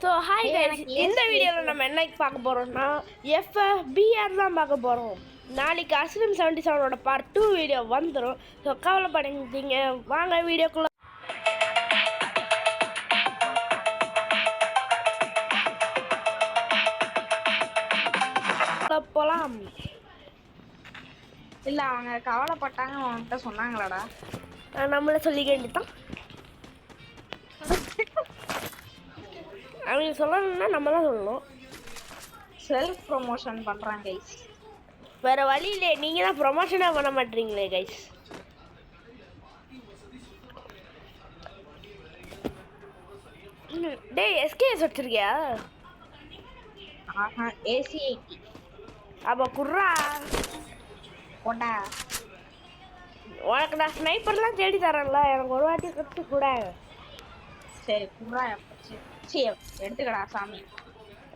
So hi guys, இந்த வீடியோவில் நம்ம என்ன பார்க்க போகிறோம்னா எஃப்எஃபிஆர் தான் பார்க்க போகிறோம். நாளைக்கு அஸ்லம் 77ஓட பார்ட் 2 வீடியோ வந்துடும். ஸோ கவலைப்படாதீங்க, வாங்க வீடியோக்குள்ள போகலாம். இல்லை, அவங்க கவலைப்பட்டாங்க அவன்கிட்ட சொன்னாங்களாடா? நம்மள சொல்லிக்க வேண்டியதான். அவங்க சொல்லணும்னா நம்ம தான் சொல்லணும். செல்ஃப் ப்ரொமோஷன் பண்ணுறாங்க கைஸ். வேறு வழி இல்லை, நீங்கள் தான் ப்ரொமோஷனாக பண்ண மாட்டீங்களே கைஸ். டேய், எஸ்கேஎஸ் வச்சிருக்கியா? ஆஹா, ஏசி 80. அப்போ குர்ரா போட்டா உனக்கு நான் ஸ்னைப்பர்லாம் தேடி தரேன்ல, எனக்கு ஒரு வாட்டி கற்று கூட. சரி குர்ரா, சரி எடுத்துக்கடா சாமி.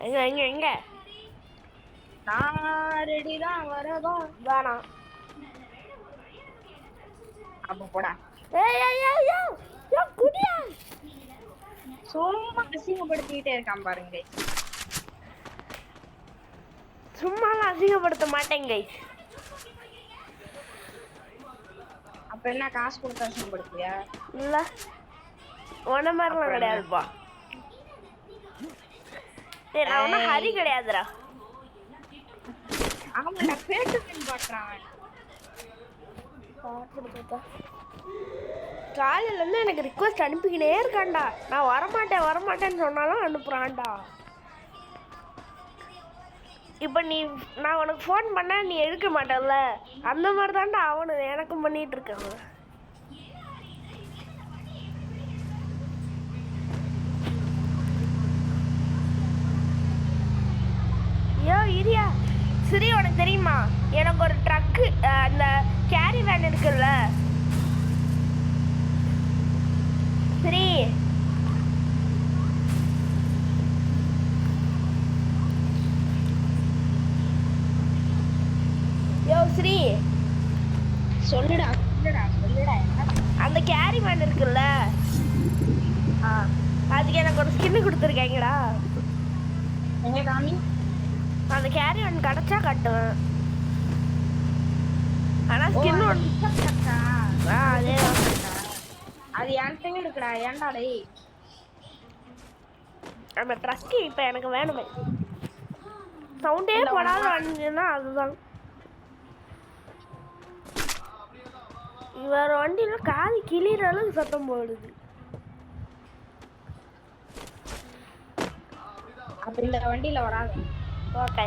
எங்க எங்க எங்க நான் ரெடி தான், வரதும் வேணாம். அப்போ போடா. குடியா சும்மா அசிங்கப்படுத்திக்கிட்டே இருக்கான் பாருங்க. சும்மாலாம் அசிங்கப்படுத்த மாட்டேங்க கைஸ். அப்ப என்ன காசு கொடுத்து அசிங்கப்படுத்தியா? இல்ல, உன மாதிரிலாம் கிடையாதுப்பா. நான் ஒன்றும் ஹரி கிடையாதுடா. ஆமாடா, பேட்டு பாக்குறான். காலையிலேருந்து எனக்கு ரிக்வெஸ்ட் அனுப்பிக்கினே இருக்கான்டா. நான் வரமாட்டேன்னு சொன்னாலும் அனுப்புகிறான்டா. இப்போ நான் உனக்கு ஃபோன் பண்ணால் நீ எடுக்க மாட்டேன்ல, அந்த மாதிரி தான்டா அவனு எனக்கும் பண்ணிகிட்டு இருக்காங்க. ஐயோ இரியா சரி, உனக்கு தெரியுமா எனக்கு ஒரு ட்ரக்கு, அந்த கேரி வேன் இருக்குல்ல சரி, யோ ஸ்ரீ சொல்லுடா. அந்த கேரி வேன் இருக்குல்ல, அதுக்கு எனக்கு ஒரு ஸ்கின்னு கொடுத்துருக்காங்கடா. எங்க காமி? அந்த கேரி வேன் கிடச்சா கட்டுவேன். ஆனால் ஸ்கின் அதே அது என்கிட்ட இருக்குடா. ஏன்டா டேய், அந்த ட்ரக்கு இப்போ எனக்கு வேணுமே. சவுண்டே போடாத வண்டினா அதுதான். வேற வண்டியில காது கிளிற அளவுக்கு சத்தம் போடுது. அப்ப இந்த வண்டியில வராது. ஓகே,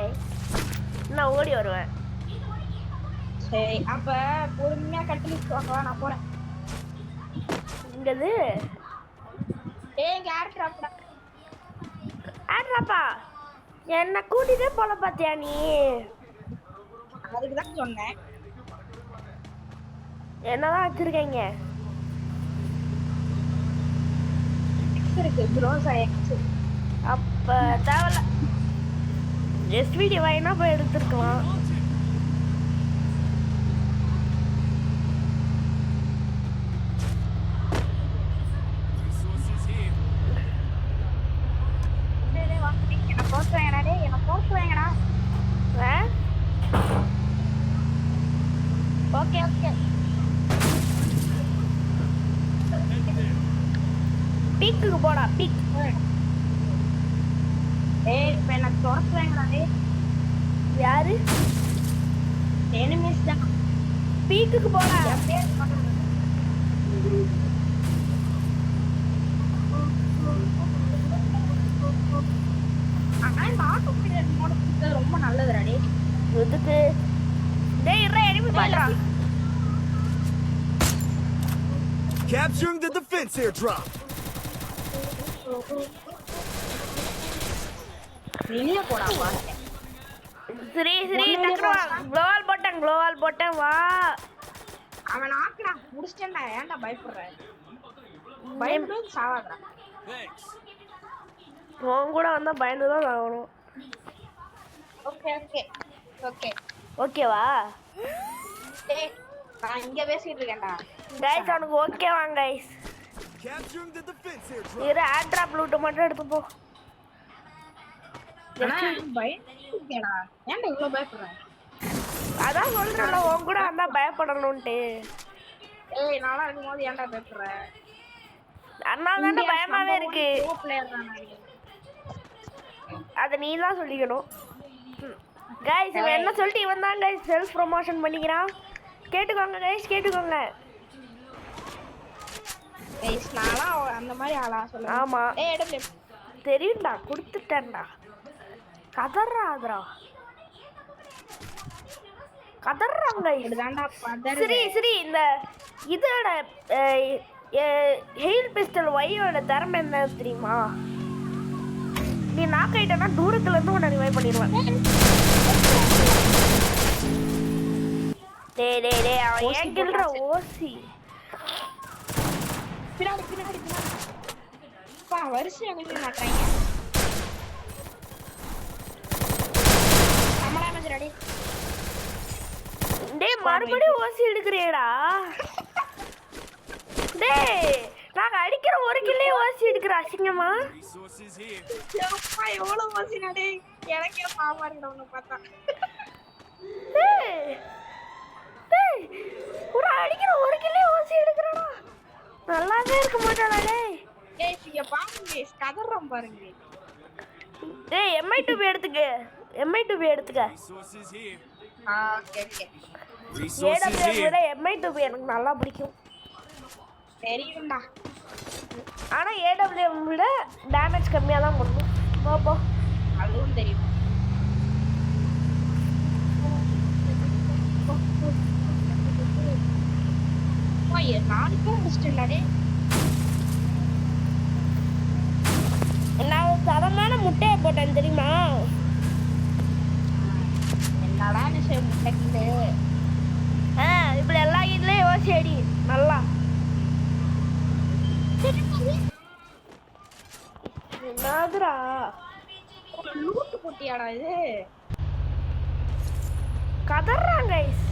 நான் ஓடி வருவேன். சரி, அப்ப பொறுமையா கட்டிலிட்டு வாங்க, நான் போறேன். இங்கது இங்க ஏர்ட்ராப்டா. ஏர்ட்ராப்பா? என்ன கூட்டிட்டே போல பாத்தியா நீ? அதுக்கு தான் சொன்னேன். என்னதான் வச்சிருக்கீங்க? இருக்கு ப்ரோஸா எக்ஸ். அப்ப தேவல, ஜஸ்ட் வீடியோ வாங்கினா போய் எடுத்துருக்கலாம். ஓகே ஓகே, பீக்குக்கு போடா. பீக் இப்ப என்ன துரத்துவாங்கடா? யாரு? எனிமீஸ் தான். பீக்குக்கு போடா. ரொம்ப நல்லதுடா. எதுக்கு? டேய் இறா, எனிமி பாடுறா. Capturing the defense airdrop. வெளிய போடா வா. சரி டக்குவா. குளோவால் போட்டேன் வா. அவன் ஆக்குடா, முடிச்சிட்டேன்டா. ஏன்டா பயப்படுற? பயப்படு சாவாதடா. உன் கூட வந்தா பயந்து தான் ஆகணும். ஓகே ஓகே ஓகே ஓகேவா? டேய், நான் இங்க பேசிட்டு இருக்கேன்டா. கைஸ், உனக்கு ஓகேவா guys? Capturing the defense airdrop. இரு, ஏர் டிராப் லூட் மட்டும் எடுத்து போ. ஆனா பயந்துடா. ஏன்டா இவ்வளவு பயப்படுற? அதான் சொல்றேன்ல உன் கூட வந்தா பயப்படணும்ட்டு. ஏய் நானா இருக்கும்போது ஏன்டா பயப்படுற? அதனால தானே பயமாவே இருக்கு. ப்ரோ பிளேயர் தான் நான். அதை நீ தான் சொல்லிக்கணும். கைஸ் இவன் என்ன சொல்லிட்டு இவன் தான் கைஸ் செல்ஃப் ப்ரொமோஷன் பண்ணிக்கிறான். கேட்டுக்கோங்க கைஸ், கேட்டுக்கோங்க. கைஸ் நானா அந்த மாதிரி ஆளா சொல்லுங்க. ஆமா ஏய் எடுங்க. தெரியும்டா, கொடுத்துட்டேன்டா. கதறாதடா, கதறாங்க. இதுதான்டா பதற. சரி சரி, இந்த இதோட ஹெயில் பிஸ்டல் ஒய்யோட திறமை என்ன தெரியுமா? நீ நாக் ஆயிட்டனா தூரத்துல இருந்து உன்னை ரிவைவ் பண்ணிடுவேன். டேய் டேய் டேய், அவன் ஏன் கில்ற ஓசி. பின்னாடி பின்னாடி பின்னாடி. பா வரிசையா வந்து நாட்றாங்க. நம்மளா மஜ்ராடி. டேய் மறுபடியும் ஓசி எடுக்கறியேடா. டேய் நாங்க அடிக்கிற ஒரு கில்லே ஓசி எடுக்கிற அசிங்கமா. Resources here. அப்பா எவ்வளவு மோசினா டேய். எனக்கே பாவமா இருக்குடா உன்னை பார்த்தா. டேய் டேய் ஒரு அடிக்கிற ஒரு கில்லே ஓசி எடுக்கறடா. நல்லாவே இருக்க மாட்டாடா டேய். டேய் இங்க பாருங்க கதறறோம் பாருங்க. டேய் MI2B எடுத்துக்க, MI2B எடுத்துக்க. Resources here. Okay okay. Resources AWM here. விட MI2B எனக்கு நல்லா பிடிக்கும். தெரியும்டா. ஆனா AWM விட டேமேஜ் கம்மியா தான் பண்ணும். பாப்பா அதுவும் தெரியும். ஓய் நாலு பேர் முடிச்சிட்டேன்டா டேய். நான் தரமான முட்டையை போட்டேன் தெரியுமா? என்னடா விஷயம் முட்டைக்குது. இப்படி எல்லா இதுலயும் ஓசி அடி நல்லா. என்னதுடா ஒரு லூட்டு போட்டியாடா இது? கதறாங்க கைஸ்.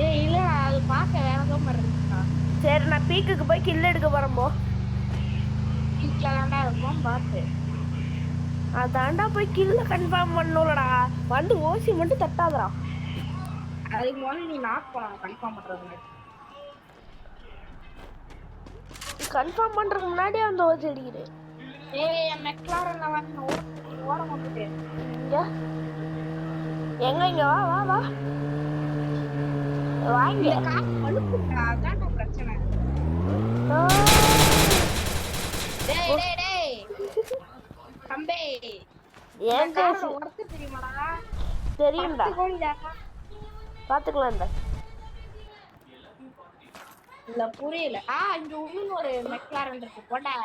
ஏய் இல்ல அது பார்க்க வேற ஏதோ மாதிரி இருக்குடா. சரி நான் பீக்குக்கு போய் கில் எடுக்க போறேன் போ. வீட்ல தான்டா இருக்கும் பார்த்து. அதான்டா போய் கில்ல கன்ஃபார்ம் பண்ணணும்லடா. வந்து ஓசி மட்டும் தட்டாதடா. அதுக்கு முதல்ல நீ நாக் பண்ணணும் கன்ஃபார்ம் பண்றது. கன்ஃபார்ம் பண்றதுக்கு முன்னாடியே அந்த ஓசி அடிக்கிறேன். ஏய் மெக்லாரன்ல வந்து ஓட மாட்டே. இங்க எங்க இங்க வா வா வா வாங்க. இந்த கார் அழுக்குடா அதான்டா பிரச்சனை. டேய் டேய் டேய் தம்பி ஏன் பேசு ஒர்க் தெரியுமாடா? தெரியும்டா, 10 கோடிடா. பாத்துக்கலாம். இந்த இல்ல புரியல. இங்க இன்னும் ஒரு மெக்லாரன் இருக்கு போடா.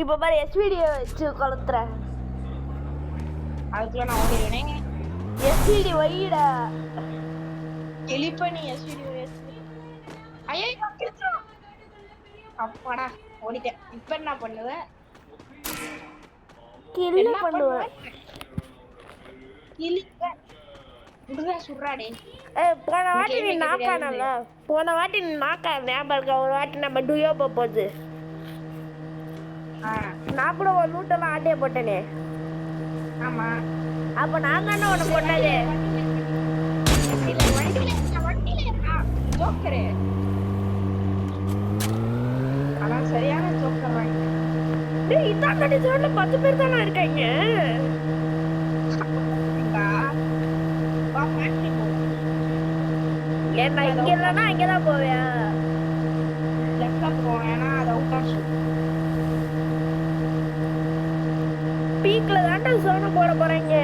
இப்ப பாரு SVD வச்சு கொளுத்துறேன். அதுக்குள்ள நான் ஓடிடுவேனே. SVD வைடா. எலிப்பனி SVD ஐயோ கிழிச்சா. அப்பாடா ஓடிட்டேன். இப்ப என்ன பண்ணுவ? கில்ல பண்ணுவேன். கிழிக்க முடுங்க சுடுறாடே. போன வாட்டி நீ நாக்கானல, போன வாட்டி நீ நாக்கா ஞாபகம் இருக்கா? ஒரு வாட்டி நம்ம டுயோ போகுது நான் கூட ஒரு லூட்டெல்லாம் ஆட்டே போட்டேனே. ஆமா அப்ப நான் தானே உன்னை போட்டது. ஜோக்கரு அதான் சரியான ஜோக்கர் வாங்கி. டேய் இதான் கடைசியோட 10 பேர் தானே இருக்காங்க. ஏன்னா இங்க இல்லைன்னா அங்கதான் போவியா? லெஃப்ட்ல போவேன்னா அது அவுட் ஆஃப் பீக்ல தாண்டா சோன போட போறாங்க.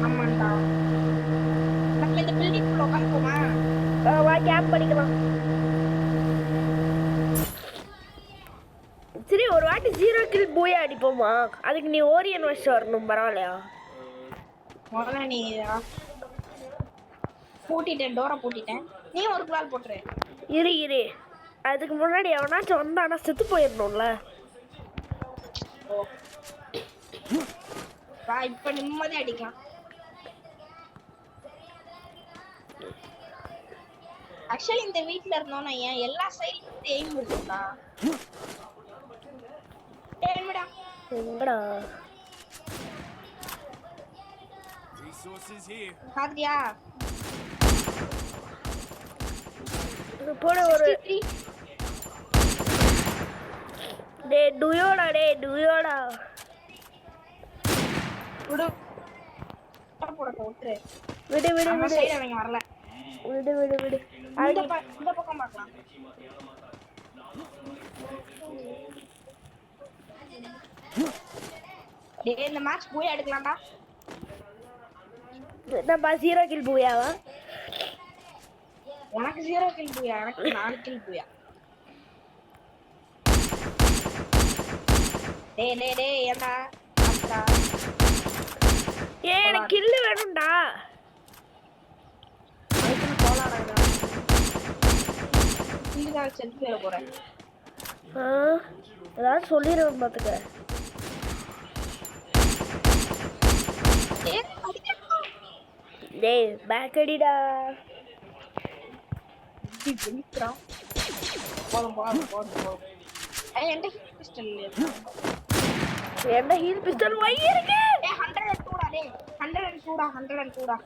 ஆமாண்டா. நம்ம இந்த பில்டிங் குள்ள உட்காந்துப்போமா? வா கேம்ப் பண்ணிக்கலாம். சரி ஒரு வாட்டி 0 கில் பூயா அடிப்போமா? அதுக்கு நீ ஓரியன் வச்சு வரணும், பரவாயில்லையா? முதல்ல நீ பூட்டிட்டேன், டோரை பூட்டிட்டேன். நீ ஒரு கால் போட்டுரு. இரு இரு, அதுக்கு முன்னாடி எவனாச்சும் வந்தானா செத்து போயிடணும்ல. வா இப்ப நிம்மதியா அடிக்கலாம். ஆக்சுவலி இந்த வீட்ல இருந்தோம்னா ஏன் எல்லா சைடுலயும் எய்ம் இருக்குடா. ஏன்டா எங்கடா Resources here. பாத்தியா போட ஒரு 63 டுயோடா விடு போட விட்டுரு விடு விடு நம்ம விடு சைடு அவங்க வரல விடு விடு விடு இந்த பக்கம் பார்க்கலாம் டேய் இந்த மேட்ச் போய் எடுக்கலாம்டா நம்ம 0 கில் பூயாவா உனக்கு 0 கில் போயா எனக்கு 4 கில் போயா டேய் ஏண்டா அக்கா எனக்கு கில் வேணும்டா அதுக்கு போலாடா கில் தான் செல்ஃபி வேற போறேன் ஏதாவது சொல்லிடுவேன் பார்த்துக்க டேய் பேக் அடிடா போதும் என்கிட்ட பிஸ்டல் இல்லையா என்ன ஹீல் பிஸ்டல் வை இருக்கு 102 டா டேய் 102 டா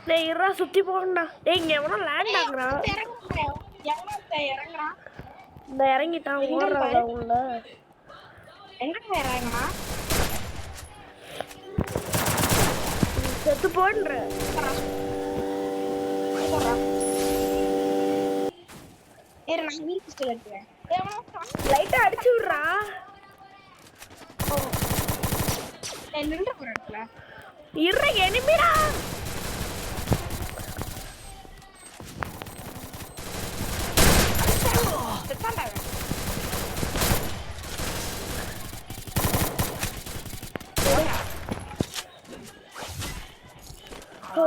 டேய் இருடா சுத்தி போறடா டேய் இங்க எவனோ லேண்ட் ஆகுறான் இறங்குறான் இந்த இறங்கிட்டான் ஓடுறாடா உள்ள எங்க இறங்குறான் செத்து போடுற ஏறு நான் ஹீல் பிஸ்டல் எடுத்துறேன் லைட்டா அடிச்சு விடுறா நின்று போற இடத்துல இருற எனிமிடா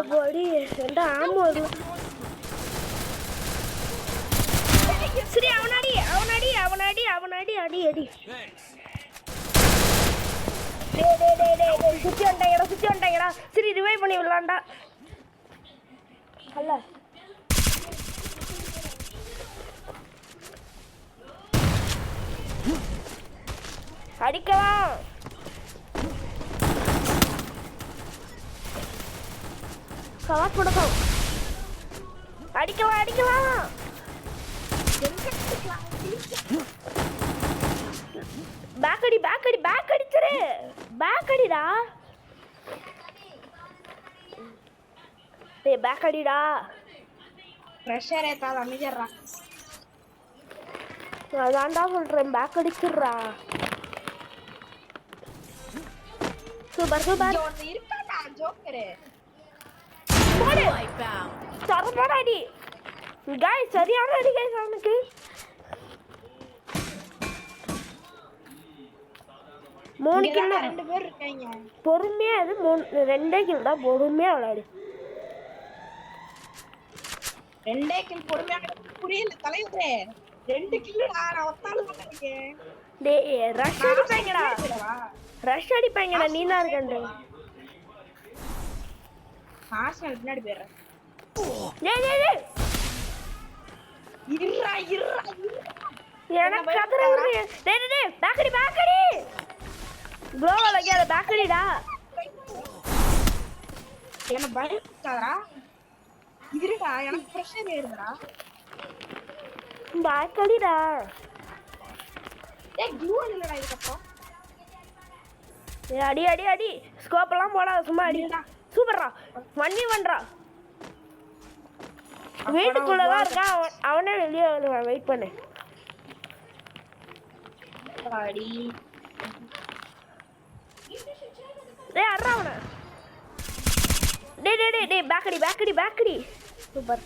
போடி ரெண்டு ஆமோ அது சரி அவனாடி அடி Thanks. டேய் சுத்தி வந்துட்டாங்கடா சரி ரிவைவ் பண்ணி விடலாம்டா அல்ல அடிக்கலாம் கவாஸ் போடலாம் அடிக்கலாம் பேக் அடிச்சிரு பேக் அடிடா டேய் பேக் அடிடா பிரஷர் ஏத்தாத அமைதிறா அதான்டா சொல்றேன் பேக் அடிச்சிடுறா சூப்பர் இருக்காடா ஜோக்கரு போடு தரமான அடி காய்ஸ் சரியான அடி காய்ஸ் அவனுக்கு மூணு கில் ரெண்டு பேர் இருக்காங்க பொறுமையா அது ரெண்டே கில் தான் பொறுமையா விளையாடு ரெண்டே கில் பொறுமையா புரியல தலைவரே 2 கில்லுடா நான் ஒத்தால பண்ணிருக்கேன் டேய் ரஷ் அடிப்பாங்கடா நீ தான் இருக்கண்டு ஆர்சனல் பின்னாடி போயிடுறேன் டேய் இருடா எனக்கு கதற வருது டேய் பேக் அடி க்ளோவல் அடியாத பேக் அடிடா என்ன பயப்படாதடா இருடா எனக்கு பிரஷர் ஏறுடா பேக் அடிடா ஏய் குளூவல் இல்லடா இதுக்கப்புறம் அடி ஸ்கோப் எல்லாம் போடாத சும்மா அடிடா சூப்பர்ரா 1v1 வீட்டுக்குள்ளதான் இருக்கான் அவனே வெளியே வருவான் வெயிட் பண்ணு அடி டேய் அறா அவன டேய் பேக் அடி சூப்பர்